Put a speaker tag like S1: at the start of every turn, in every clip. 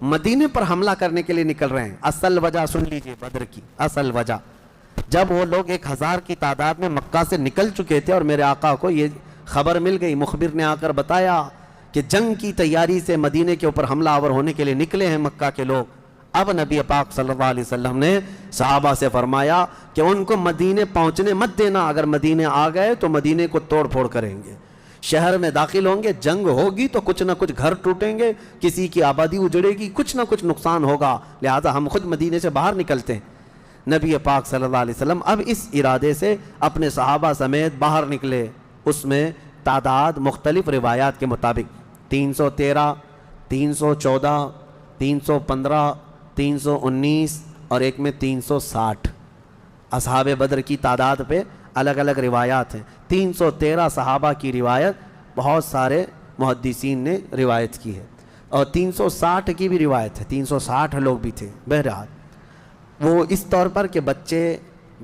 S1: مدینے پر حملہ کرنے کے لیے نکل رہے ہیں. اصل وجہ سن لیجئے بدر کی اصل وجہ. جب وہ لوگ 1000 کی تعداد میں مکہ سے نکل چکے تھے اور میرے آقا کو یہ خبر مل گئی, مخبر نے آ کر بتایا کہ جنگ کی تیاری سے مدینے کے اوپر حملہ آور ہونے کے لیے نکلے ہیں مکہ کے لوگ. اب نبی پاک صلی اللہ علیہ وسلم نے صحابہ سے فرمایا کہ ان کو مدینے پہنچنے مت دینا, اگر مدینے آ گئے تو مدینے کو توڑ پھوڑ کریں گے, شہر میں داخل ہوں گے, جنگ ہوگی تو کچھ نہ کچھ گھر ٹوٹیں گے, کسی کی آبادی اجڑے گی, کچھ نہ کچھ نقصان ہوگا, لہذا ہم خود مدینے سے باہر نکلتے ہیں. نبی پاک صلی اللہ علیہ وسلم اب اس ارادے سے اپنے صحابہ سمیت باہر نکلے. اس میں تعداد مختلف روایات کے مطابق 313, 314, 315, 319 اور ایک میں 360 اصحاب بدر کی تعداد پہ الگ الگ روایات ہیں. 313 صحابہ کی روایت بہت سارے محدثین نے روایت کی ہے, اور 360 کی بھی روایت ہے, 360 لوگ بھی تھے. بہرحال وہ اس طور پر کہ بچے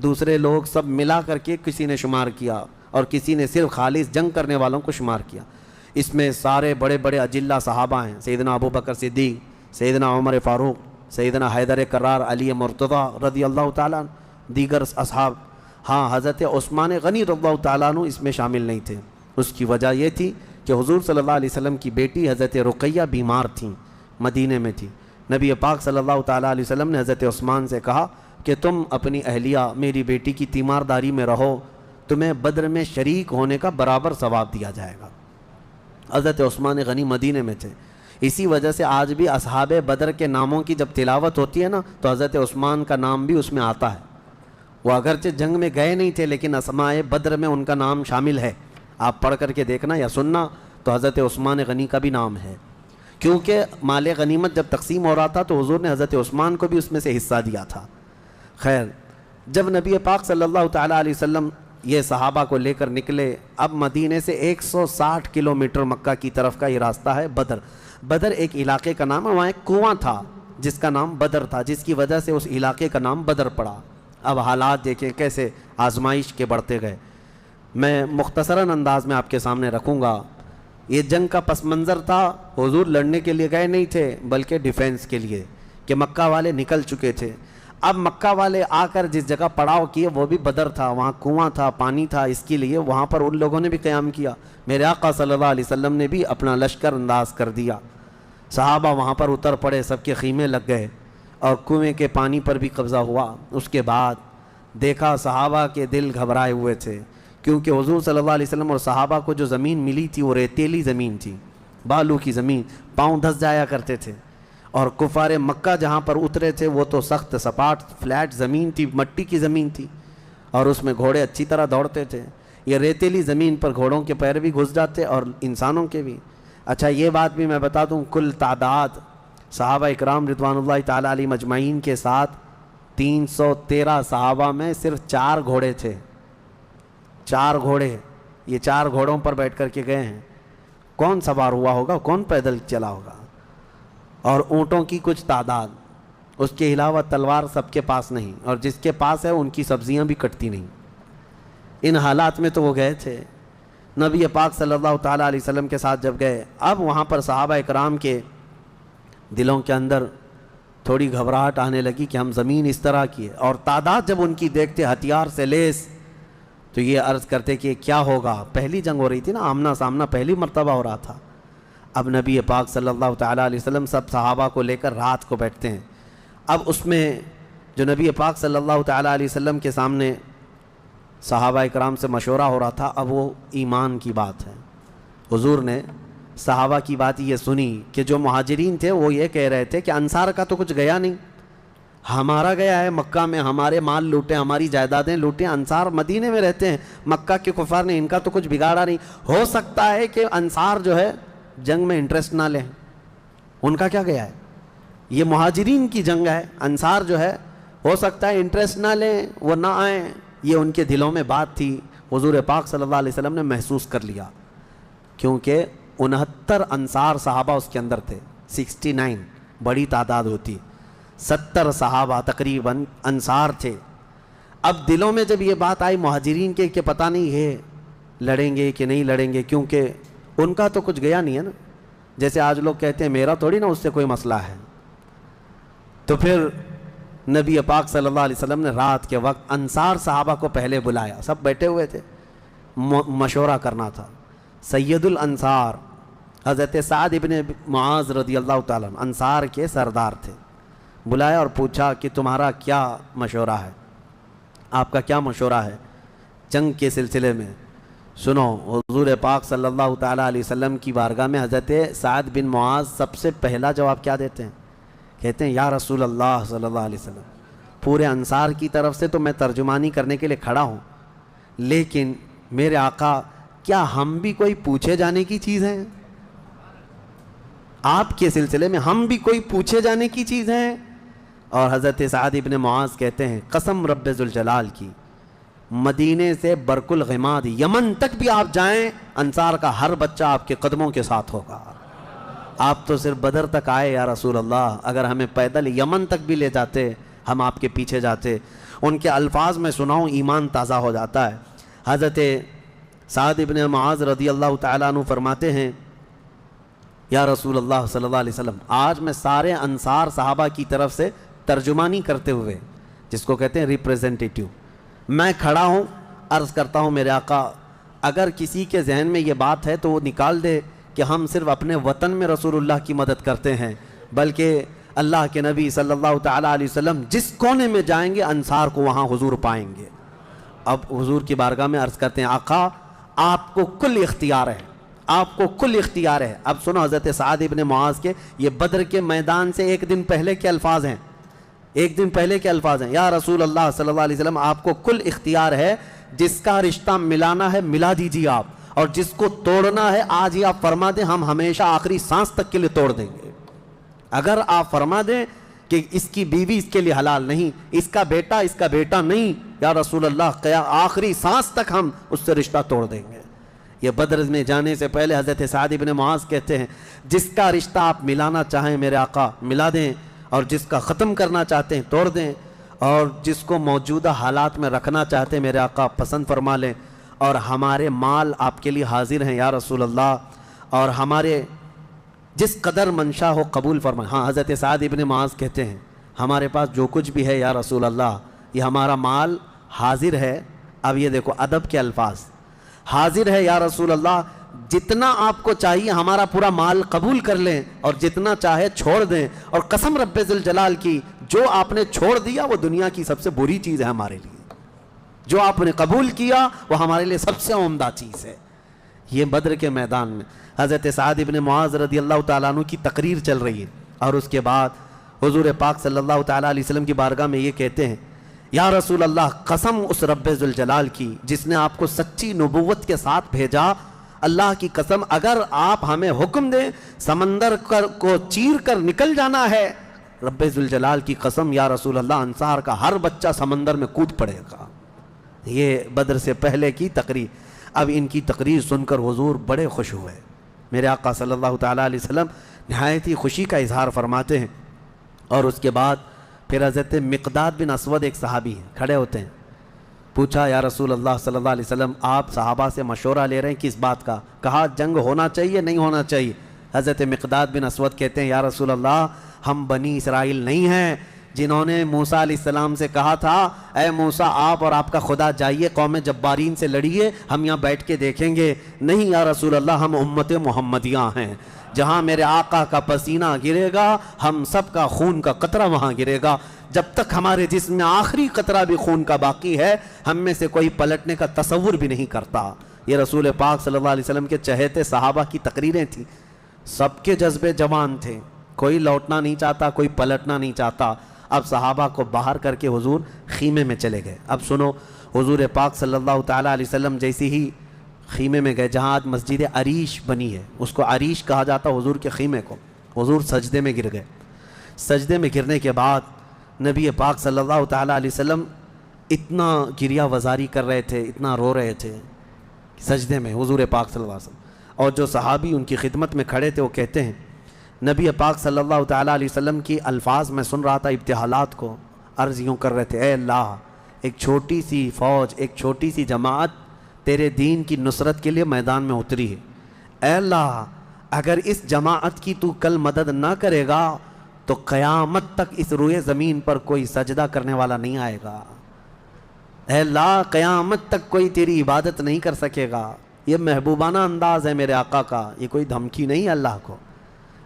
S1: دوسرے لوگ سب ملا کر کے کسی نے شمار کیا, اور کسی نے صرف خالص جنگ کرنے والوں کو شمار کیا. اس میں سارے بڑے بڑے اجلہ صحابہ ہیں, سیدنا ابو بکر صدیق, سیدنا عمر فاروق, سیدنا حیدر کرار, علی مرتضیٰ رضی اللہ تعالیٰ عنہ, دیگر اصحاب. ہاں, حضرت عثمان غنی رضی اللہ تعالیٰ عنہ اس میں شامل نہیں تھے. اس کی وجہ یہ تھی کہ حضور صلی اللہ علیہ وسلم کی بیٹی حضرت رقیہ بیمار تھیں, مدینے میں تھی. نبی پاک صلی اللہ تعالیٰ علیہ وسلم نے حضرت عثمان سے کہا کہ تم اپنی اہلیہ میری بیٹی کی تیمارداری میں رہو, تمہیں بدر میں شریک ہونے کا برابر ثواب دیا جائے گا. حضرت عثمان غنی مدینے میں تھے. اسی وجہ سے آج بھی اصحاب بدر کے ناموں کی جب تلاوت ہوتی ہے نا, تو حضرت عثمان کا نام بھی اس میں آتا ہے. وہ اگرچہ جنگ میں گئے نہیں تھے, لیکن اسماء بدر میں ان کا نام شامل ہے. آپ پڑھ کر کے دیکھنا یا سننا تو حضرت عثمان غنی کا بھی نام ہے, کیونکہ مال غنیمت جب تقسیم ہو رہا تھا تو حضور نے حضرت عثمان کو بھی اس میں سے حصہ دیا تھا. خیر, جب نبی پاک صلی اللہ تعالیٰ علیہ وسلم یہ صحابہ کو لے کر نکلے, اب مدینے سے 160 کلومیٹر مکہ کی طرف کا یہ راستہ ہے بدر. بدر ایک علاقے کا نام ہے, وہاں ایک کنواں تھا جس کا نام بدر تھا, جس کی وجہ سے اس علاقے کا نام بدر پڑا. اب حالات دیکھیں کیسے آزمائش کے بڑھتے گئے. میں مختصراً انداز میں آپ کے سامنے رکھوں گا. یہ جنگ کا پس منظر تھا, حضور لڑنے کے لیے گئے نہیں تھے بلکہ ڈیفینس کے لیے, کہ مکہ والے نکل چکے تھے. اب مکہ والے آ کر جس جگہ پڑاؤ کیے وہ بھی بدر تھا, وہاں کنواں تھا, پانی تھا, اس کے لیے وہاں پر ان لوگوں نے بھی قیام کیا. میرے آقا صلی اللہ علیہ وسلم نے بھی اپنا لشکر انداز کر دیا. صحابہ وہاں پر اتر پڑے, سب کے خیمے لگ گئے, اور کنویں کے پانی پر بھی قبضہ ہوا. اس کے بعد دیکھا صحابہ کے دل گھبرائے ہوئے تھے, کیونکہ حضور صلی اللہ علیہ وسلم اور صحابہ کو جو زمین ملی تھی وہ ریتیلی زمین تھی, بالو کی زمین, پاؤں دھس جایا کرتے تھے. اور کفار مکہ جہاں پر اترے تھے وہ تو سخت سپاٹ فلیٹ زمین تھی, مٹی کی زمین تھی, اور اس میں گھوڑے اچھی طرح دوڑتے تھے. یہ ریتیلی زمین پر گھوڑوں کے پیر بھی گھس جاتے اور انسانوں کے بھی. اچھا, یہ بات بھی میں بتا دوں, کل تعداد صحابہ اکرام رضوان اللہ تعالیٰ علیہ مجمعین کے ساتھ 313 صحابہ میں صرف 4 گھوڑے تھے. 4 گھوڑے, یہ 4 گھوڑوں پر بیٹھ کر کے گئے ہیں. کون سوار ہوا ہوگا, کون پیدل چلا ہوگا؟ اور اونٹوں کی کچھ تعداد, اس کے علاوہ تلوار سب کے پاس نہیں, اور جس کے پاس ہے ان کی سبزیاں بھی کٹتی نہیں. ان حالات میں تو وہ گئے تھے. نبی پاک صلی اللہ تعالیٰ علیہ وسلم کے ساتھ جب گئے, اب وہاں پر صحابہ اکرام کے دلوں کے اندر تھوڑی گھبراہٹ آنے لگی کہ ہم زمین اس طرح کی ہے, اور تعداد جب ان کی دیکھتے ہتھیار سے لیس, تو یہ عرض کرتے کہ کیا ہوگا. پہلی جنگ ہو رہی تھی نا, آمنا سامنا پہلی مرتبہ ہو رہا تھا. اب نبی پاک صلی اللہ تعالیٰ علیہ وسلم سب صحابہ کو لے کر رات کو بیٹھتے ہیں. اب اس میں جو نبی پاک صلی اللہ تعالیٰ علیہ وسلم کے سامنے صحابہ اکرام سے مشورہ ہو رہا تھا, اب وہ ایمان کی بات ہے. حضور نے صحابہ کی بات یہ سنی کہ جو مہاجرین تھے وہ یہ کہہ رہے تھے کہ انصار کا تو کچھ گیا نہیں, ہمارا گیا ہے مکہ میں, ہمارے مال لوٹے, ہماری جائیدادیں لوٹیں, انصار مدینے میں رہتے ہیں, مکہ کے کفار نے ان کا تو کچھ بگاڑا نہیں. ہو سکتا ہے کہ انصار جو ہے جنگ میں انٹرسٹ نہ لیں, ان کا کیا گیا ہے, یہ مہاجرین کی جنگ ہے, انصار جو ہے ہو سکتا ہے انٹرسٹ نہ لیں, وہ نہ آئیں. یہ ان کے دلوں میں بات تھی, حضور پاک صلی اللہ علیہ وسلم نے محسوس کر لیا, کیونکہ 69 انصار صحابہ اس کے اندر تھے. 69 بڑی تعداد ہوتی, 70 صحابہ تقریباً انصار تھے. اب دلوں میں جب یہ بات آئی مہاجرین کے کہ پتہ نہیں ہے لڑیں گے کہ نہیں لڑیں گے, کیونکہ ان کا تو کچھ گیا نہیں ہے نا. جیسے آج لوگ کہتے ہیں میرا تھوڑی نا اس سے کوئی مسئلہ ہے, تو پھر نبی پاک صلی اللہ علیہ وسلم نے رات کے وقت انصار صحابہ کو پہلے بلایا، سب بیٹھے ہوئے تھے، مشورہ کرنا تھا۔ سید الانصار حضرت سعد ابن معاذ رضی اللہ تعالیٰ عنہ انصار کے سردار تھے، بلایا اور پوچھا کہ تمہارا کیا مشورہ ہے، آپ کا کیا مشورہ ہے جنگ کے سلسلے میں؟ سنو، حضور پاک صلی اللہ تعالیٰ علیہ وسلم کی بارگاہ میں حضرت سعد بن معاذ سب سے پہلا جواب کیا دیتے ہیں؟ کہتے ہیں یا رسول اللہ صلی اللہ علیہ وسلم، پورے انصار کی طرف سے تو میں ترجمانی کرنے کے لیے کھڑا ہوں، لیکن میرے آقا کیا ہم بھی کوئی پوچھے جانے کی چیز ہیں؟ آپ کے سلسلے میں ہم بھی کوئی پوچھے جانے کی چیز ہیں؟ اور حضرت سعد ابن معاذ کہتے ہیں قسم رب ذوالجلال کی، مدینے سے برق الغماد یمن تک بھی آپ جائیں، انصار کا ہر بچہ آپ کے قدموں کے ساتھ ہوگا۔ آپ تو صرف بدر تک آئے یا رسول اللہ، اگر ہمیں پیدل یمن تک بھی لے جاتے ہم آپ کے پیچھے جاتے۔ ان کے الفاظ میں سناؤں، ایمان تازہ ہو جاتا ہے۔ حضرت سعد ابن معاذ رضی اللہ تعالیٰ عنہ فرماتے ہیں یا رسول اللہ صلی اللہ علیہ وسلم، آج میں سارے انصار صحابہ کی طرف سے ترجمانی کرتے ہوئے، جس کو کہتے ہیں ریپریزنٹیٹیو، میں کھڑا ہوں، عرض کرتا ہوں میرے آقا اگر کسی کے ذہن میں یہ بات ہے تو وہ نکال دے کہ ہم صرف اپنے وطن میں رسول اللہ کی مدد کرتے ہیں، بلکہ اللہ کے نبی صلی اللہ تعالیٰ علیہ وسلم جس کونے میں جائیں گے انصار کو وہاں حضور پائیں گے۔ اب حضور کی بارگاہ میں عرض کرتے ہیں آقا آپ کو کل اختیار ہے، آپ کو کل اختیار ہے۔ اب سنو حضرت سعد ابن معاذ کے یہ بدر کے میدان سے ایک دن پہلے کے الفاظ ہیں، ایک دن پہلے کے الفاظ ہیں، یا رسول اللہ صلی اللہ علیہ وسلم آپ کو کل اختیار ہے، جس کا رشتہ ملانا ہے ملا دیجیے آپ، اور جس کو توڑنا ہے آج ہی آپ فرما دیں، ہم ہمیشہ آخری سانس تک کے لیے توڑ دیں گے۔ اگر آپ فرما دیں کہ اس کی بیوی اس کے لیے حلال نہیں، اس کا بیٹا نہیں، یا رسول اللہ آخری سانس تک ہم اس سے رشتہ توڑ دیں گے۔ یہ بدر میں جانے سے پہلے حضرت سعد ابن معاذ کہتے ہیں جس کا رشتہ آپ ملانا چاہیں میرے آقا ملا دیں، اور جس کا ختم کرنا چاہتے ہیں توڑ دیں، اور جس کو موجودہ حالات میں رکھنا چاہتے ہیں میرے آقا پسند فرما لیں، اور ہمارے مال آپ کے لیے حاضر ہیں یا رسول اللہ، اور ہمارے جس قدر منشا ہو قبول فرمائیں۔ ہاں حضرت سعد ابن معاذ کہتے ہیں ہمارے پاس جو کچھ بھی ہے یا رسول اللہ یہ ہمارا مال حاضر ہے۔ اب یہ دیکھو ادب کے الفاظ، حاضر ہے یا رسول اللہ، جتنا آپ کو چاہیے ہمارا پورا مال قبول کر لیں اور جتنا چاہے چھوڑ دیں، اور قسم رب ذوالجلال کی جو آپ نے چھوڑ دیا وہ دنیا کی سب سے بری چیز ہے ہمارے لیے، جو آپ نے قبول کیا وہ ہمارے لیے سب سے عمدہ چیز ہے۔ یہ بدر کے میدان میں حضرت سعد ابن معاذ رضی اللہ تعالیٰ عنہ کی تقریر چل رہی ہے، اور اس کے بعد حضور پاک صلی اللہ تعالیٰ علیہ وسلم کی بارگاہ میں یہ کہتے ہیں یا رسول اللہ قسم اس رب ذوالجلال کی جس نے آپ کو سچی نبوت کے ساتھ بھیجا، اللہ کی قسم اگر آپ ہمیں حکم دیں سمندر کو چیر کر نکل جانا ہے، رب ذوالجلال کی قسم یا رسول اللہ انصار کا ہر بچہ سمندر میں کود پڑے گا۔ یہ بدر سے پہلے کی تقریر۔ اب ان کی تقریر سن کر حضور بڑے خوش ہوئے، میرے آقا صلی اللہ تعالیٰ علیہ وسلم نہایت ہی خوشی کا اظہار فرماتے ہیں، اور اس کے بعد پھر حضرت مقداد بن اسود ایک صحابی ہیں کھڑے ہوتے ہیں، پوچھا یا رسول اللہ صلی اللہ علیہ وسلم آپ صحابہ سے مشورہ لے رہے ہیں کس بات کا؟ کہا جنگ ہونا چاہیے نہیں ہونا چاہیے؟ حضرت مقداد بن اسود کہتے ہیں یا رسول اللہ ہم بنی اسرائیل نہیں ہیں جنہوں نے موسیٰ علیہ السلام سے کہا تھا اے موسیٰ آپ اور آپ کا خدا جائیے قوم جبارین سے لڑیے، ہم یہاں بیٹھ کے دیکھیں گے۔ نہیں یا رسول اللہ ہم امت محمدیہ ہیں، جہاں میرے آقا کا پسینہ گرے گا ہم سب کا خون کا قطرہ وہاں گرے گا، جب تک ہمارے جسم میں آخری قطرہ بھی خون کا باقی ہے ہم میں سے کوئی پلٹنے کا تصور بھی نہیں کرتا۔ یہ رسول پاک صلی اللہ علیہ وسلم کے چہیتے صحابہ کی تقریریں تھیں، سب کے جذبے جوان تھے، کوئی لوٹنا نہیں چاہتا، کوئی پلٹنا نہیں چاہتا۔ اب صحابہ کو باہر کر کے حضور خیمے میں چلے گئے۔ اب سنو حضور پاک صلی اللہ تعالیٰ علیہ وسلم جیسی ہی خیمے میں گئے جہاں آج مسجد عریش بنی ہے، اس کو عریش کہا جاتا حضور کے خیمے کو، حضور سجدے میں گر گئے۔ سجدے میں گرنے کے بعد نبی پاک صلی اللہ تعالیٰ علیہ وسلم اتنا گریہ وزاری کر رہے تھے، اتنا رو رہے تھے سجدے میں حضور پاک صلی اللہ علیہ وسلم، اور جو صحابی ان کی خدمت میں کھڑے تھے وہ کہتے ہیں نبی پاک صلی اللہ تعالیٰ علیہ وسلم کی الفاظ میں سن رہا تھا ابتحالات کو، عرض یوں کر رہے تھے اے اللہ ایک چھوٹی سی فوج، ایک چھوٹی سی جماعت تیرے دین کی نصرت کے لیے میدان میں اتری ہے، اے اللہ اگر اس جماعت کی تو کل مدد نہ کرے گا تو قیامت تک اس روئے زمین پر کوئی سجدہ کرنے والا نہیں آئے گا۔ اے اللہ قیامت تک کوئی تیری عبادت نہیں کر سکے گا۔ یہ محبوبانہ انداز ہے میرے آقا کا، یہ کوئی دھمکی نہیں ہے اللہ کو۔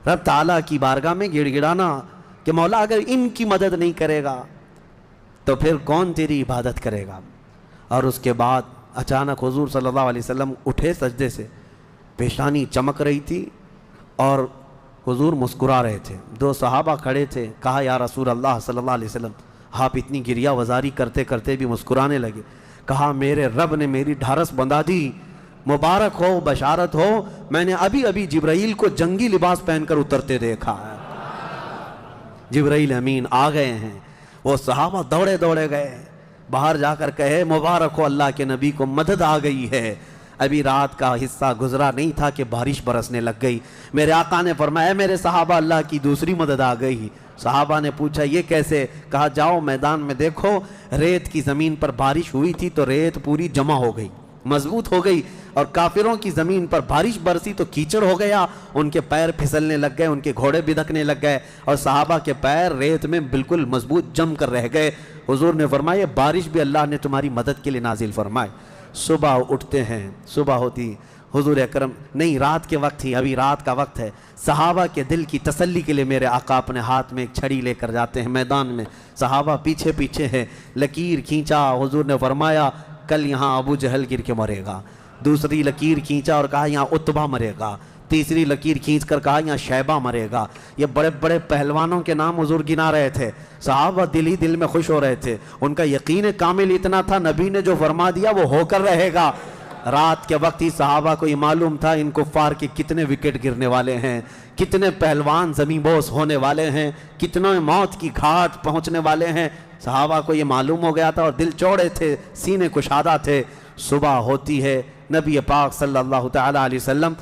S1: رب تعالیٰ کی بارگاہ میں گڑ گڑانا کہ مولا اگر ان کی مدد نہیں کرے گا تو پھر کون تیری عبادت کرے گا۔ اور اس کے بعد اچانک حضور صلی اللہ علیہ وسلم اٹھے سجدے سے، پیشانی چمک رہی تھی اور حضور مسکرا رہے تھے۔ دو صحابہ کھڑے تھے، کہا یا رسول اللہ صلی اللہ علیہ وسلم آپ اتنی گریہ وزاری کرتے کرتے بھی مسکرانے لگے۔ کہا میرے رب نے میری ڈھارس بندھا دی، مبارک ہو، بشارت ہو، میں نے ابھی جبرائیل کو جنگی لباس پہن کر اترتے دیکھا ہے۔ جبرائیل امین آ گئے ہیں۔ وہ صحابہ دوڑے گئے، باہر جا کر کہے مبارک ہو، اللہ کے نبی کو مدد آ گئی ہے۔ ابھی رات کا حصہ گزرا نہیں تھا کہ بارش برسنے لگ گئی۔ میرے آقا نے فرمایا میرے صحابہ اللہ کی دوسری مدد آ گئی۔ صحابہ نے پوچھا یہ کیسے؟ کہا جاؤ میدان میں دیکھو، ریت کی زمین پر بارش ہوئی تھی تو ریت پوری جمع ہو گئی، مضبوط ہو گئی، اور کافروں کی زمین پر بارش برسی تو کیچڑ ہو گیا، ان کے پیر پھسلنے لگ گئے، ان کے گھوڑے بدکنے لگ گئے، اور صحابہ کے پیر ریت میں بالکل مضبوط جم کر رہ گئے۔ حضور نے فرمایا بارش بھی اللہ نے تمہاری مدد کے لیے نازل فرمائے۔ صبح اٹھتے ہیں، صبح ہوتی، حضور اکرم نہیں رات کے وقت ہی، ابھی رات کا وقت ہے، صحابہ کے دل کی تسلی کے لیے میرے آقا اپنے ہاتھ میں ایک چھڑی لے کر جاتے ہیں میدان میں، صحابہ پیچھے پیچھے ہیں، لکیر کھینچا، حضور نے فرمایا کل یہاں ابو جہل گر کے مرے گا۔ دوسری لکیر کھینچا اور کہا یہاں عتبہ مرے گا۔ تیسری لکیر کھینچ کر کہا یہاں شیبہ مرے گا۔ یہ بڑے بڑے پہلوانوں کے نام حضور گنا رہے تھے۔ صحابہ دل ہی دل میں خوش ہو رہے تھے، ان کا یقین کامل اتنا تھا نبی نے جو فرما دیا وہ ہو کر رہے گا۔ رات کے وقت ہی صحابہ کو یہ معلوم تھا ان کفار کے کتنے وکٹ گرنے والے ہیں، کتنے پہلوان زمین بوس ہونے والے ہیں، کتنے موت کی گھاٹ پہنچنے والے ہیں۔ صحابہ کو یہ معلوم ہو گیا تھا اور دل چوڑے تھے، سینے کشادہ تھے۔ صبح ہوتی ہے، نبی پاک صلی اللہ تعالی علیہ وسلم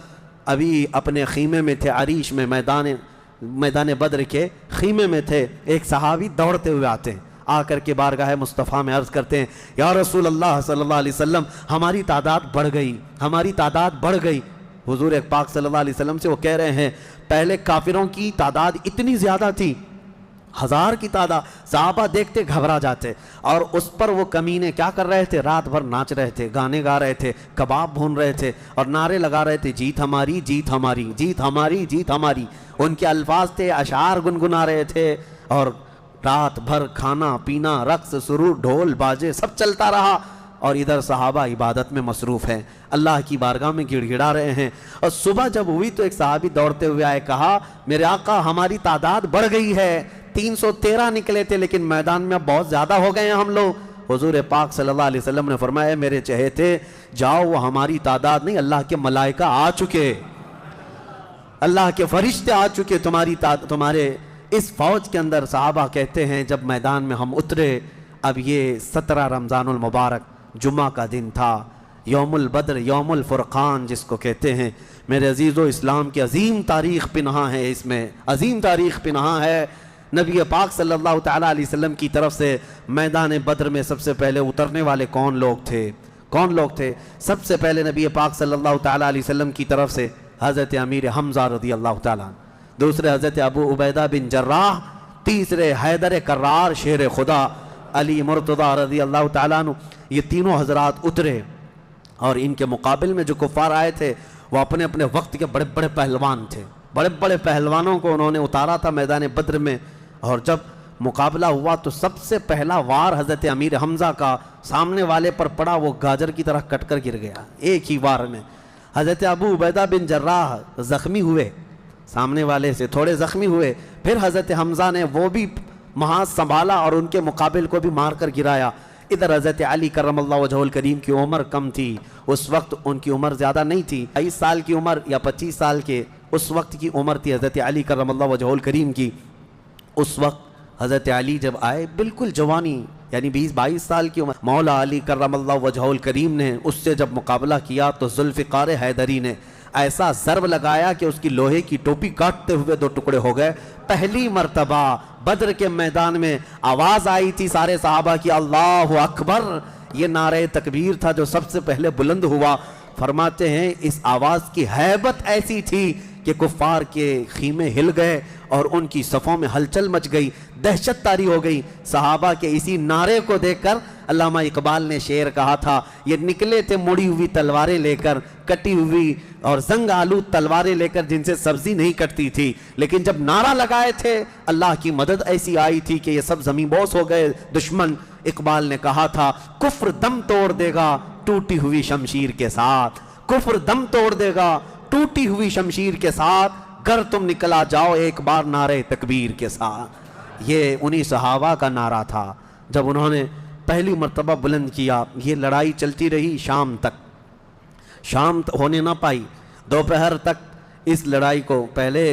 S1: ابھی اپنے خیمے میں تھے، عریش میں، میدان بدر کے خیمے میں تھے۔ ایک صحابی دوڑتے ہوئے آتے ہیں، آ کر کے بارگاہ مصطفیٰ میں عرض کرتے ہیں یا رسول اللہ صلی اللہ علیہ وسلم ہماری تعداد بڑھ گئی، ہماری تعداد بڑھ گئی۔ حضور پاک صلی اللہ علیہ وسلم سے وہ کہہ رہے ہیں پہلے کافروں کی تعداد اتنی زیادہ تھی، 1000 کی تعداد، صحابہ دیکھتے گھبرا جاتے، اور اس پر وہ کمینے کیا کر رہے تھے؟ رات بھر ناچ رہے تھے، گانے گا رہے تھے، کباب بھون رہے تھے، اور نعرے لگا رہے تھے جیت ہماری، جیت ہماری، جیت ہماری، جیت ہماری۔ ان کے الفاظ تھے، اشعار گنگنا رہے تھے، اور رات بھر کھانا پینا، رقص سرور، ڈھول باجے سب چلتا رہا، اور ادھر صحابہ عبادت میں مصروف ہیں، اللہ کی بارگاہ میں گڑ گڑا رہے ہیں۔ اور صبح جب ہوئی تو ایک صحابی دوڑتے ہوئے آئے، کہا میرے آقا ہماری تعداد بڑھ گئی ہے، 313 نکلے تھے لیکن میدان میں اب بہت زیادہ ہو گئے ہیں ہم لوگ۔ حضور پاک صلی اللہ علیہ وسلم نے فرمایا میرے چہیتے جاؤ، وہ ہماری تعداد نہیں، اللہ کے ملائکہ آ چکے، اللہ کے فرشتے آ چکے تمہارے اس فوج کے اندر۔ صحابہ کہتے ہیں جب میدان میں ہم اترے، اب یہ 17 رمضان المبارک جمعہ کا دن تھا، یوم البدر، یوم الفرقان جس کو کہتے ہیں۔ میرے عزیزو، اسلام کی عظیم تاریخ پنہاں ہے، اس میں عظیم تاریخ پنہاں ہے۔ نبی پاک صلی اللہ تعالیٰ علیہ وسلم کی طرف سے میدان بدر میں سب سے پہلے اترنے والے کون لوگ تھے؟ سب سے پہلے نبی پاک صلی اللہ تعالیٰ علیہ وسلم کی طرف سے حضرت امیر حمزہ رضی اللہ تعالیٰ، دوسرے حضرت ابو عبیدہ بن جراح، تیسرے حیدر کرار شیر خدا علی مرتضی رضی اللہ تعالیٰ عنہ۔ یہ تینوں حضرات اترے، اور ان کے مقابل میں جو کفار آئے تھے وہ اپنے اپنے وقت کے بڑے بڑے پہلوان تھے، بڑے بڑے پہلوانوں کو انہوں نے اتارا تھا میدان بدر میں۔ اور جب مقابلہ ہوا تو سب سے پہلا وار حضرت امیر حمزہ کا سامنے والے پر پڑا، وہ گاجر کی طرح کٹ کر گر گیا ایک ہی وار میں۔ حضرت ابو عبیدہ بن جراح زخمی ہوئے، سامنے والے سے تھوڑے زخمی ہوئے، پھر حضرت حمزہ نے وہ بھی محاذ سنبھالا اور ان کے مقابل کو بھی مار کر گرایا۔ ادھر حضرت علی کرم اللہ وجہہ الکریم کی عمر کم تھی، اس وقت ان کی عمر زیادہ نہیں تھی، 22 سال کی عمر یا 25 سال کے اس وقت کی عمر تھی حضرت علی کرم اللہ وجہہ الکریم کی۔ اس وقت حضرت علی جب آئے بالکل جوانی، یعنی 20-22 سال کی عمر، مولا علی کرم اللہ وجہہ الکریم نے اس سے جب مقابلہ کیا تو ذوالفقار حیدری نے ایسا ضرب لگایا کہ اس کی لوہے کی ٹوپی کاٹتے ہوئے 2 ٹکڑے ہو گئے۔ پہلی مرتبہ بدر کے میدان میں آواز آئی تھی سارے صحابہ کی اللہ اکبر، یہ نعرہ تکبیر تھا جو سب سے پہلے بلند ہوا۔ فرماتے ہیں اس آواز کی ہیبت ایسی تھی کہ کفار کے خیمے ہل گئے اور ان کی صفوں میں ہلچل مچ گئی، دہشت طاری ہو گئی۔ صحابہ کے اسی نعرے کو دیکھ کر علامہ اقبال نے شعر کہا تھا، یہ نکلے تھے مڑی ہوئی تلواریں لے کر، کٹی ہوئی اور زنگ آلود تلواریں لے کر جن سے سبزی نہیں کٹتی تھی، لیکن جب نعرہ لگائے تھے اللہ کی مدد ایسی آئی تھی کہ یہ سب زمین بوس ہو گئے دشمن۔ اقبال نے کہا تھا، کفر دم توڑ دے گا ٹوٹی ہوئی شمشیر کے ساتھ، کفر دم توڑ دے گا ٹوٹی ہوئی شمشیر کے ساتھ، گر تم نکلا جاؤ ایک بار نعرے تکبیر کے ساتھ۔ یہ انہی صحابہ کا نعرہ تھا جب انہوں نے پہلی مرتبہ بلند کیا۔ یہ لڑائی چلتی رہی شام تک، شام ہونے نہ پائی، دوپہر تک اس لڑائی کو پہلے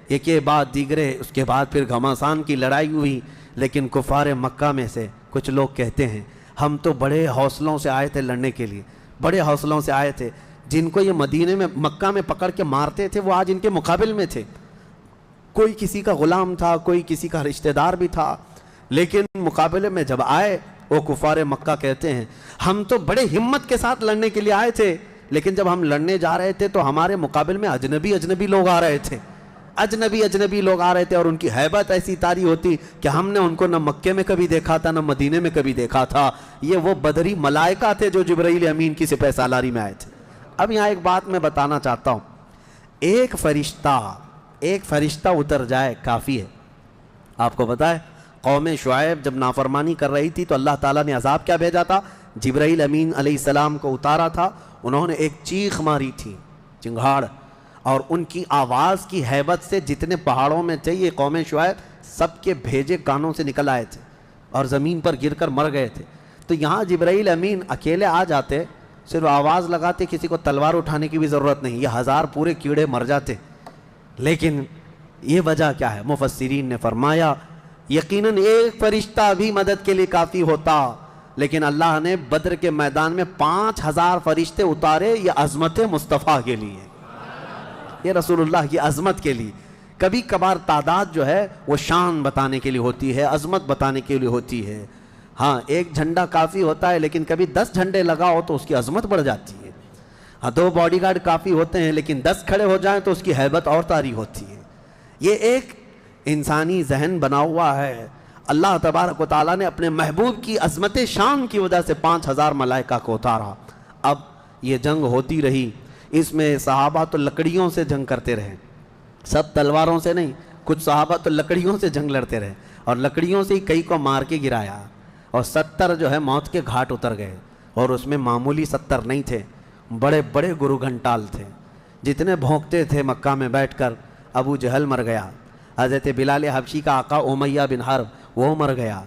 S1: ایک کے بعد دیگرے، اس کے بعد پھر گھماسان کی لڑائی ہوئی۔ لیکن کفار مکہ میں سے کچھ لوگ کہتے ہیں ہم تو بڑے حوصلوں سے آئے تھے لڑنے کے لیے، بڑے حوصلوں سے آئے تھے، جن کو یہ مدینے میں مکہ میں پکڑ کے مارتے تھے وہ آج ان کے مقابل میں تھے، کوئی کسی کا غلام تھا، کوئی کسی کا رشتہ دار بھی تھا، لیکن مقابلے میں جب آئے وہ کفار مکہ کہتے ہیں ہم تو بڑے ہمت کے ساتھ لڑنے کے لیے آئے تھے، لیکن جب ہم لڑنے جا رہے تھے تو ہمارے مقابل میں اجنبی لوگ آ رہے تھے، اجنبی لوگ آ رہے تھے، اور ان کی ہیبت ایسی طاری ہوتی کہ ہم نے ان کو نہ مکے میں کبھی دیکھا تھا نہ مدینے میں کبھی دیکھا تھا۔ یہ وہ بدری ملائکہ تھے جو جبرائیل امین کی سپہ سالاری میں آئے تھے۔ اب یہاں ایک بات میں بتانا چاہتا ہوں، ایک فرشتہ اتر جائے کافی ہے۔ آپ کو پتا ہے قوم شعیب جب نافرمانی کر رہی تھی تو اللہ تعالیٰ نے عذاب کیا بھیجا تھا؟ جبرائیل امین علیہ السلام کو اتارا تھا، انہوں نے ایک چیخ ماری تھی، چنگھاڑ، اور ان کی آواز کی ہیبت سے جتنے پہاڑوں میں تھے یہ قوم شعیب سب کے بھیجے کانوں سے نکل آئے تھے اور زمین پر گر کر مر گئے تھے۔ تو یہاں جبرائیل امین اکیلے آ جاتے، صرف آواز لگاتے، کسی کو تلوار اٹھانے کی بھی ضرورت نہیں، یہ 1000 پورے کیڑے مر جاتے۔ لیکن یہ وجہ کیا ہے؟ مفسرین نے فرمایا یقیناً ایک فرشتہ بھی مدد کے لیے کافی ہوتا، لیکن اللہ نے بدر کے میدان میں 5000 فرشتے اتارے، یہ عظمت مصطفیٰ کے لیے، یہ رسول اللہ کی عظمت کے لیے۔ کبھی کبھار تعداد جو ہے وہ شان بتانے کے لیے ہوتی ہے، عظمت بتانے کے لیے ہوتی ہے۔ ہاں ایک جھنڈا کافی ہوتا ہے، لیکن کبھی 10 جھنڈے لگاؤ تو اس کی عظمت بڑھ جاتی ہے۔ ہاں 2 باڈی گارڈ کافی ہوتے ہیں، لیکن 10 کھڑے ہو جائیں تو اس کی ہیبت اور طاری ہوتی ہے۔ یہ ایک انسانی ذہن بنا ہوا ہے۔ اللہ تبارک و تعالیٰ نے اپنے محبوب کی عظمت شان کی وجہ سے 5000 ملائکہ کو اتارا۔ اب یہ جنگ ہوتی رہی، اس میں صحابہ تو لکڑیوں سے جنگ کرتے رہے، سب تلواروں سے نہیں، کچھ صحابہ تو لکڑیوں سے جنگ لڑتے رہے، اور لکڑیوں سے ہی کئی کو مار کے گرایا، اور 70 جو ہے موت کے گھاٹ اتر گئے، اور اس میں معمولی 70 نہیں تھے، بڑے بڑے گرو گھنٹال تھے، جتنے بھونکتے تھے مکہ میں بیٹھ کر۔ ابو جہل مر گیا، حضرت بلال حبشی کا آقا امیہ بن حرب وہ مر گیا،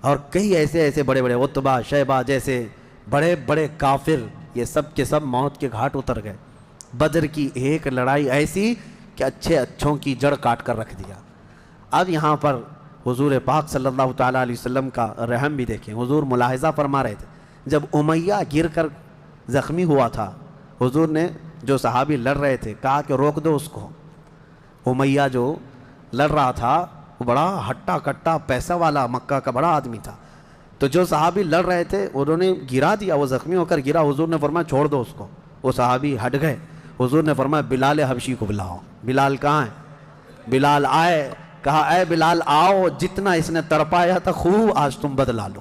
S1: اور کئی ایسے بڑے بڑے عتبہ شیبہ جیسے بڑے بڑے کافر، یہ سب کے سب موت کے گھاٹ اتر گئے۔ بدر کی ایک لڑائی ایسی کہ اچھوں کی جڑ کاٹ کر رکھ دیا۔ اب یہاں پر حضور پاک صلی اللہ تعالیٰ علیہ وسلم کا رحم بھی دیکھیں، حضور ملاحظہ فرما رہے تھے، جب امیہ گر کر زخمی ہوا تھا، حضور نے جو صحابی لڑ رہے تھے کہا کہ روک دو اس کو۔ امیہ جو لڑ رہا تھا وہ بڑا ہٹا کٹا پیسہ والا مکہ کا بڑا آدمی تھا، تو جو صحابی لڑ رہے تھے انہوں نے گرا دیا، وہ زخمی ہو کر گرا، حضور نے فرمایا چھوڑ دو اس کو، وہ صحابی ہٹ گئے۔ حضور نے فرمایا بلال حبشی کو بلاؤ۔ بلال کہاں ہے؟ بلال آئے، کہا اے بلال آؤ، جتنا اس نے تڑپایا تھا خوب آج تم بدلا لو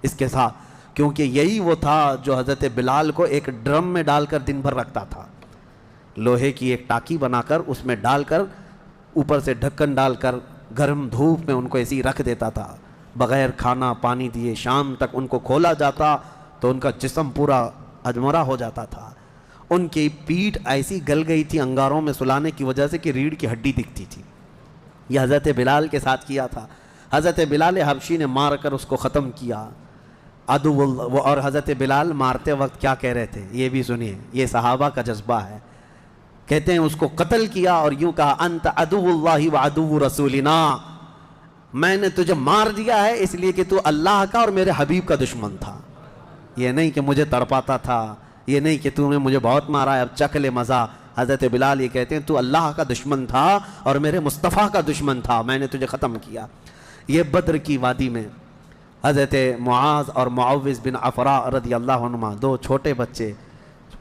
S1: اس کے ساتھ، کیونکہ یہی وہ تھا جو حضرت بلال کو ایک ڈرم میں ڈال کر دن بھر رکھتا تھا، لوہے کی ایک ٹاکی بنا کر اس میں ڈال کر اوپر سے ڈھکن ڈال کر گرم دھوپ میں ان کو ایسی رکھ دیتا تھا، بغیر کھانا پانی دیے شام تک ان کو کھولا جاتا تو ان کا جسم پورا اجمرا ہو جاتا تھا، ان کی پیٹھ ایسی گل گئی تھی انگاروں میں سلانے کی وجہ سے کہ ریڑھ کی ہڈی دکھتی تھی۔ یہ حضرت بلال کے ساتھ کیا تھا، حضرت بلال حبشی نے مار کر اس کو ختم کیا۔ عدو اللہ، اور حضرت بلال مارتے وقت کیا کہہ رہے تھے یہ بھی سنیے، یہ صحابہ کا جذبہ ہے۔ کہتے ہیں اس کو قتل کیا اور یوں کہا انت عدو اللہ و عدو رسولنا، میں نے تجھے مار دیا ہے اس لیے کہ تو اللہ کا اور میرے حبیب کا دشمن تھا، یہ نہیں کہ مجھے تڑپاتا تھا، یہ نہیں کہ تو نے مجھے بہت مارا ہے اب چکھ لے مزہ۔ حضرت بلال یہ کہتے ہیں تو اللہ کا دشمن تھا اور میرے مصطفیٰ کا دشمن تھا، میں نے تجھے ختم کیا۔ یہ بدر کی وادی میں حضرت معاذ اور معوذ بن عفراء رضی اللہ عنہما، 2 چھوٹے بچے،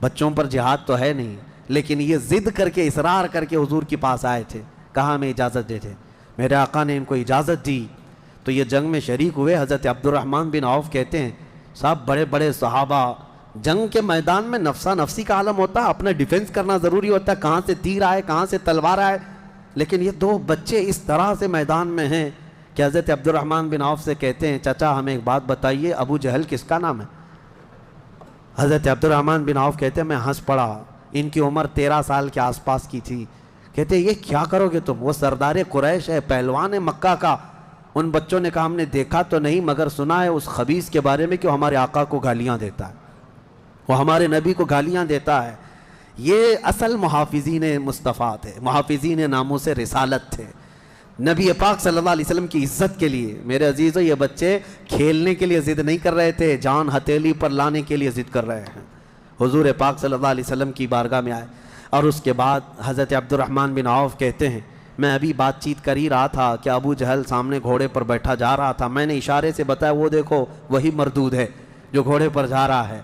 S1: بچوں پر جہاد تو ہے نہیں لیکن یہ ضد کر کے اصرار کر کے حضور کے پاس آئے تھے، کہا ہمیں اجازت دے دے۔ میرے آقا نے ان کو اجازت دی تو یہ جنگ میں شریک ہوئے۔ حضرت عبد الرحمن بن عوف کہتے ہیں صاحب بڑے بڑے صحابہ، جنگ کے میدان میں نفسا نفسی کا عالم ہوتا ہے، اپنا ڈیفنس کرنا ضروری ہوتا ہے، کہاں سے تیر آئے کہاں سے تلوار آئے، لیکن یہ دو بچے اس طرح سے میدان میں ہیں کہ حضرت عبد الرحمن بن عوف سے کہتے ہیں چچا ہمیں ایک بات بتائیے، ابو جہل کس کا نام ہے؟ حضرت عبد الرحمن بن عوف کہتے ہیں میں ہنس پڑا، ان کی عمر 13 سال کے آس پاس کی تھی۔ کہتے ہیں یہ کیا کرو گے تم؟ وہ سردار قریش ہے، پہلوان ہے مکہ کا۔ ان بچوں نے کہا ہم نے دیکھا تو نہیں مگر سنا ہے اس خبیث کے بارے میں کہ وہ ہمارے آقا کو گالیاں دیتا ہے، وہ ہمارے نبی کو گالیاں دیتا ہے۔ یہ اصل محافظین مصطفیٰ تھے، محافظین ناموس رسالت تھے، نبی پاک صلی اللہ علیہ وسلم کی عزت کے لیے۔ میرے عزیزو یہ بچے کھیلنے کے لیے ضد نہیں کر رہے تھے، جان ہتھیلی پر لانے کے لیے ضد کر رہے ہیں۔ حضور پاک صلی اللہ علیہ وسلم کی بارگاہ میں آئے اور اس کے بعد حضرت عبد الرحمن بن عوف کہتے ہیں میں ابھی بات چیت کر ہی رہا تھا کہ ابو جہل سامنے گھوڑے پر بیٹھا جا رہا تھا، میں نے اشارے سے بتایا وہ دیکھو وہی مردود ہے جو گھوڑے پر جا رہا ہے۔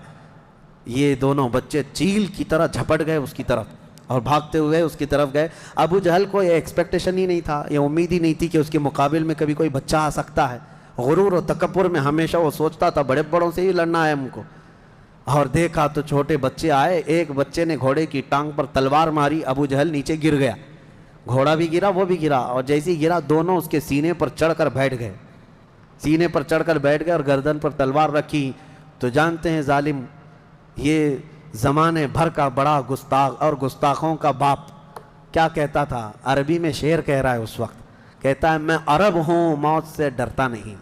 S1: یہ دونوں بچے چیل کی طرح جھپٹ گئے اس کی طرف اور بھاگتے ہوئے اس کی طرف گئے۔ ابو جہل کو یہ ایکسپیکٹیشن ہی نہیں تھا، یہ امید ہی نہیں تھی کہ اس کے مقابل میں کبھی کوئی بچہ آ سکتا ہے۔ غرور و تکبر میں ہمیشہ وہ سوچتا تھا بڑے بڑوں سے ہی لڑنا ہے ہم کو، اور دیکھا تو چھوٹے بچے آئے، ایک بچے نے گھوڑے کی ٹانگ پر تلوار ماری، ابو جہل نیچے گر گیا، گھوڑا بھی گرا وہ بھی گرا، اور جیسے ہی گرا دونوں اس کے سینے پر چڑھ کر بیٹھ گئے، سینے پر چڑھ کر بیٹھ گئے اور گردن پر تلوار رکھی۔ تو جانتے ہیں ظالم یہ زمانے بھر کا بڑا گستاخ اور گستاخوں کا باپ کیا کہتا تھا، عربی میں شعر کہہ رہا ہے اس وقت، کہتا ہے میں عرب ہوں موت سے ڈرتا نہیں،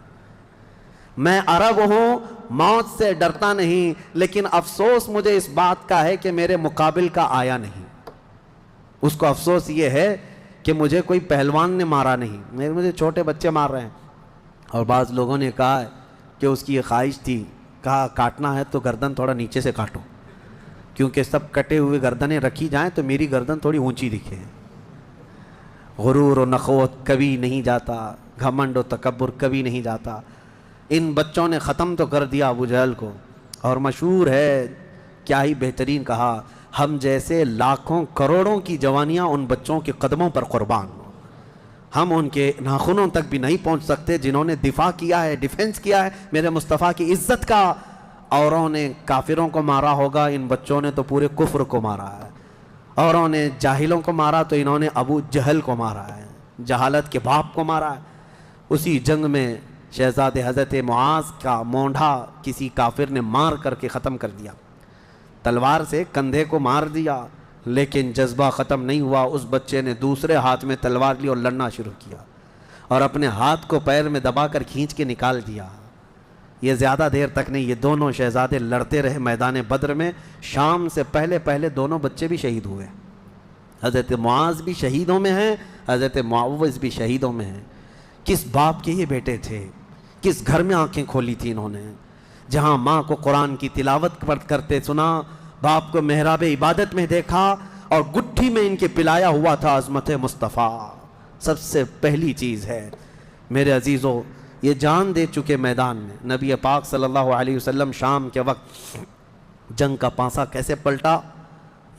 S1: میں عرب ہوں موت سے ڈرتا نہیں، لیکن افسوس مجھے اس بات کا ہے کہ میرے مقابل کا آیا نہیں۔ اس کو افسوس یہ ہے کہ مجھے کوئی پہلوان نے مارا نہیں، مجھے چھوٹے بچے مار رہے ہیں۔ اور بعض لوگوں نے کہا کہ اس کی یہ خواہش تھی، کہا کاٹنا ہے تو گردن تھوڑا نیچے سے کاٹو، کیونکہ سب کٹے ہوئے گردنیں رکھی جائیں تو میری گردن تھوڑی اونچی دکھے۔ غرور و نخوت کبھی نہیں جاتا، گھمنڈ و تکبر کبھی نہیں جاتا۔ ان بچوں نے ختم تو کر دیا ابو جہل کو، اور مشہور ہے کیا ہی بہترین کہا، ہم جیسے لاکھوں کروڑوں کی جوانیاں ان بچوں کے قدموں پر قربان ہوں، ہم ان کے ناخنوں تک بھی نہیں پہنچ سکتے جنہوں نے دفاع کیا ہے، ڈیفنس کیا ہے میرے مصطفیٰ کی عزت کا۔ اوروں نے کافروں کو مارا ہوگا، ان بچوں نے تو پورے کفر کو مارا ہے۔ اوروں نے جاہلوں کو مارا تو انہوں نے ابو جہل کو مارا ہے، جہالت کے باپ کو مارا ہے۔ اسی جنگ میں شہزادے حضرت معاذ کا مونڈھا کسی کافر نے مار کر کے ختم کر دیا، تلوار سے کندھے کو مار دیا، لیکن جذبہ ختم نہیں ہوا۔ اس بچے نے دوسرے ہاتھ میں تلوار لی اور لڑنا شروع کیا، اور اپنے ہاتھ کو پیر میں دبا کر کھینچ کے نکال دیا۔ یہ زیادہ دیر تک نہیں، یہ دونوں شہزادے لڑتے رہے میدان بدر میں۔ شام سے پہلے پہلے دونوں بچے بھی شہید ہوئے، حضرت معاذ بھی شہیدوں میں ہیں، حضرت معوذ بھی شہیدوں میں ہیں۔ کس باپ کے یہ بیٹے تھے، کس گھر میں آنکھیں کھولی تھی انہوں نے، جہاں ماں کو قرآن کی تلاوت کرتے سنا، باپ کو محراب عبادت میں دیکھا، اور گٹھی میں ان کے پلایا ہوا تھا عظمت مصطفیٰ۔ سب سے پہلی چیز ہے میرے عزیزو، یہ جان دے چکے میدان میں۔ نبی پاک صلی اللہ علیہ وسلم شام کے وقت جنگ کا پانسا کیسے پلٹا،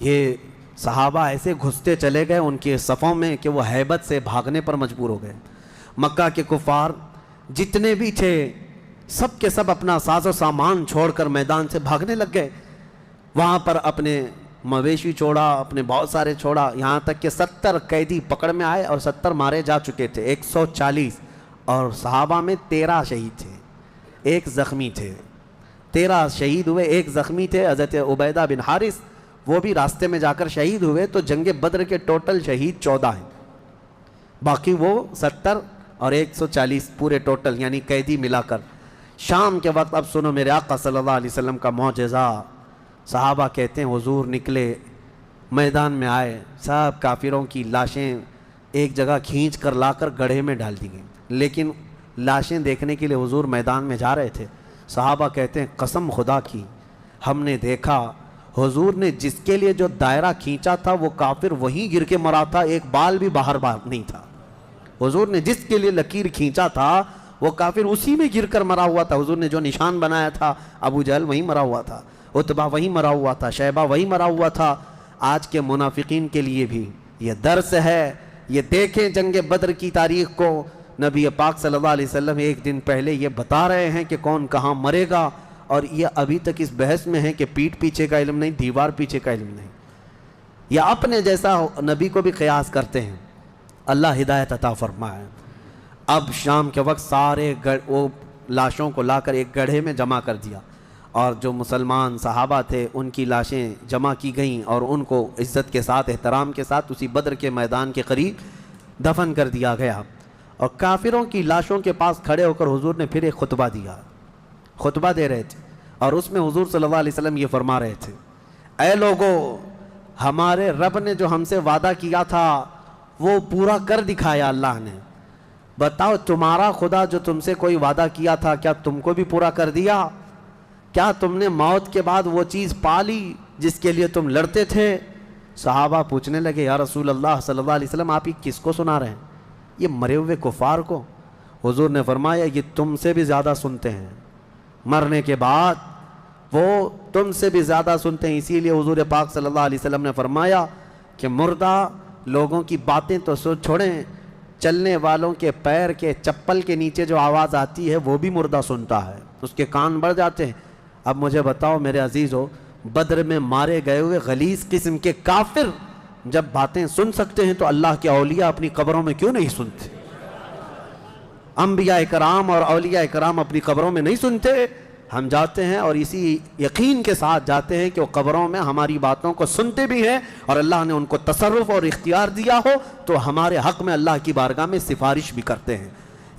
S1: یہ صحابہ ایسے گھستے چلے گئے ان کے صفوں میں کہ وہ ہیبت سے بھاگنے پر مجبور ہو گئے۔ مکہ کے کفار جتنے بھی تھے سب کے سب اپنا ساز و سامان چھوڑ کر میدان سے بھاگنے لگ گئے۔ وہاں پر اپنے مویشی چھوڑا، اپنے بہت سارے چھوڑا، یہاں تک کہ 70 قیدی پکڑ میں آئے اور 70 مارے جا چکے تھے، 140، اور صحابہ میں 13 شہید تھے، 1 زخمی تھے۔ 13 شہید ہوئے، 1 زخمی تھے، حضرت عبیدہ بن حارث، وہ بھی راستے میں جا کر شہید ہوئے۔ تو جنگ بدر کے ٹوٹل شہید 14 ہیں، باقی وہ 70 اور 140 پورے ٹوٹل یعنی قیدی ملا کر۔ شام کے وقت اب سنو میرے آقا صلی اللہ علیہ وسلم کا معجزہ۔ صحابہ کہتے ہیں حضور نکلے، میدان میں آئے، سب کافروں کی لاشیں ایک جگہ کھینچ کر لا کر گڑھے میں ڈال دی گئیں، لیکن لاشیں دیکھنے کے لیے حضور میدان میں جا رہے تھے۔ صحابہ کہتے ہیں قسم خدا کی ہم نے دیکھا حضور نے جس کے لیے جو دائرہ کھینچا تھا وہ کافر وہیں گر کے مرا تھا، ایک بال بھی باہر نہیں تھا۔ حضور نے جس کے لیے لکیر کھینچا تھا وہ کافر اسی میں گر کر مرا ہوا تھا۔ حضور نے جو نشان بنایا تھا ابو جہل وہیں مرا ہوا تھا، عتبہ وہیں مرا ہوا تھا، شیبہ وہیں مرا ہوا تھا۔ آج کے منافقین کے لیے بھی یہ درس ہے. یہ دیکھیں جنگ بدر کی تاریخ کو. نبی پاک صلی اللہ علیہ وسلم ایک دن پہلے یہ بتا رہے ہیں کہ کون کہاں مرے گا, اور یہ ابھی تک اس بحث میں ہے کہ پیٹھ پیچھے کا علم نہیں, دیوار پیچھے کا علم نہیں. یا اپنے جیسا نبی کو بھی قیاس کرتے ہیں. اللہ ہدایت عطا فرمائے. اب شام کے وقت سارے وہ لاشوں کو لا کر ایک گڑھے میں جمع کر دیا, اور جو مسلمان صحابہ تھے ان کی لاشیں جمع کی گئیں اور ان کو عزت کے ساتھ, احترام کے ساتھ اسی بدر کے میدان کے قریب دفن کر دیا گیا. اور کافروں کی لاشوں کے پاس کھڑے ہو کر حضور نے پھر ایک خطبہ دیا. خطبہ دے رہے تھے اور اس میں حضور صلی اللہ علیہ وسلم یہ فرما رہے تھے, اے لوگو, ہمارے رب نے جو ہم سے وعدہ کیا تھا وہ پورا کر دکھایا اللہ نے. بتاؤ تمہارا خدا جو تم سے کوئی وعدہ کیا تھا کیا تم کو بھی پورا کر دیا؟ کیا تم نے موت کے بعد وہ چیز پا لی جس کے لیے تم لڑتے تھے؟ صحابہ پوچھنے لگے, یا رسول اللہ صلی اللہ علیہ وسلم, آپ یہ کس کو سنا رہے ہیں؟ یہ مرے ہوئے کفار کو. حضور نے فرمایا یہ تم سے بھی زیادہ سنتے ہیں, مرنے کے بعد وہ تم سے بھی زیادہ سنتے ہیں. اسی لیے حضور پاک صلی اللہ علیہ وسلم نے فرمایا کہ مردہ لوگوں کی باتیں تو چھوڑیں, چلنے والوں کے پیر کے چپل کے نیچے جو آواز آتی ہے وہ بھی مردہ سنتا ہے, اس کے کان بڑھ جاتے ہیں. اب مجھے بتاؤ میرے عزیزو, بدر میں مارے گئے ہوئے غلیظ قسم کے کافر جب باتیں سن سکتے ہیں تو اللہ کے اولیاء اپنی قبروں میں کیوں نہیں سنتے؟ انبیاء کرام اور اولیاء کرام اپنی قبروں میں نہیں سنتے. ہم جاتے ہیں اور اسی یقین کے ساتھ جاتے ہیں کہ وہ قبروں میں ہماری باتوں کو سنتے بھی ہیں, اور اللہ نے ان کو تصرف اور اختیار دیا ہو تو ہمارے حق میں اللہ کی بارگاہ میں سفارش بھی کرتے ہیں.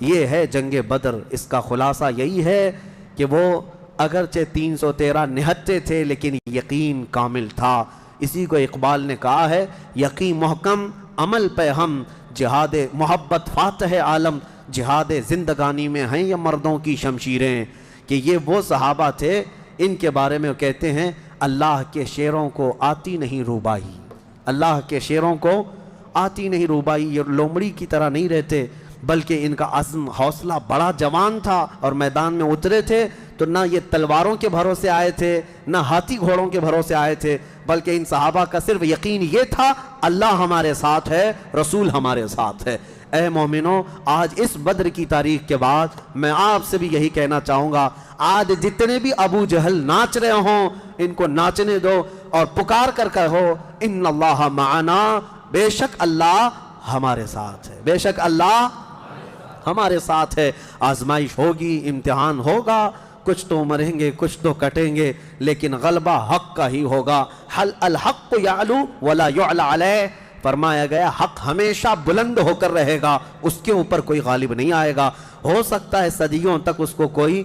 S1: یہ ہے جنگ بدر. اس کا خلاصہ یہی ہے کہ وہ اگرچہ 313 نہتے تھے لیکن یقین کامل تھا. اسی کو اقبال نے کہا ہے, یقین محکم عمل پہ ہم, جہاد محبت فاتح عالم, جہاد زندگانی میں ہیں یہ مردوں کی شمشیریں. کہ یہ وہ صحابہ تھے, ان کے بارے میں وہ کہتے ہیں اللہ کے شیروں کو آتی نہیں روبائی, اللہ کے شیروں کو آتی نہیں روبائی. یہ لومڑی کی طرح نہیں رہتے بلکہ ان کا عزم حوصلہ بڑا جوان تھا, اور میدان میں اترے تھے تو نہ یہ تلواروں کے بھروسے آئے تھے نہ ہاتھی گھوڑوں کے بھروسے آئے تھے, بلکہ ان صحابہ کا صرف یقین یہ تھا اللہ ہمارے ساتھ ہے, رسول ہمارے ساتھ ہے. اے مومنوں, آج اس بدر کی تاریخ کے بعد میں آپ سے بھی یہی کہنا چاہوں گا, آج جتنے بھی ابو جہل ناچ رہے ہوں ان کو ناچنے دو اور پکار کر کہو ان اللہ معنا, بے شک اللہ ہمارے ساتھ ہے, بے شک اللہ ہمارے ساتھ ہے. آزمائش ہوگی, امتحان ہوگا, کچھ تو مریں گے کچھ تو کٹیں گے, لیکن غلبہ حق کا ہی ہوگا. حل الحق یعلو ولا یعلی علیہ, فرمایا گیا حق ہمیشہ بلند ہو کر رہے گا, اس کے اوپر کوئی غالب نہیں آئے گا. ہو سکتا ہے صدیوں تک اس کو کوئی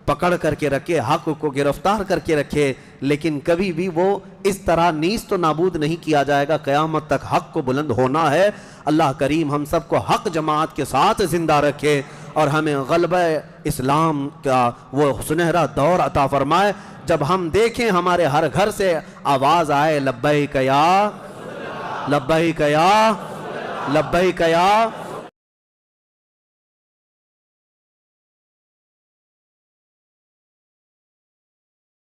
S1: پکڑ کر کے رکھے, حق کو گرفتار کر کے رکھے, لیکن کبھی بھی وہ اس طرح نیست و نابود نہیں کیا جائے گا. قیامت تک حق کو بلند ہونا ہے. اللہ کریم ہم سب کو حق جماعت کے ساتھ زندہ رکھے اور ہمیں غلبہ اسلام کا وہ سنہرا دور عطا فرمائے, جب ہم دیکھیں ہمارے ہر گھر سے آواز آئے لبیک یا لبیک یا لبیک یا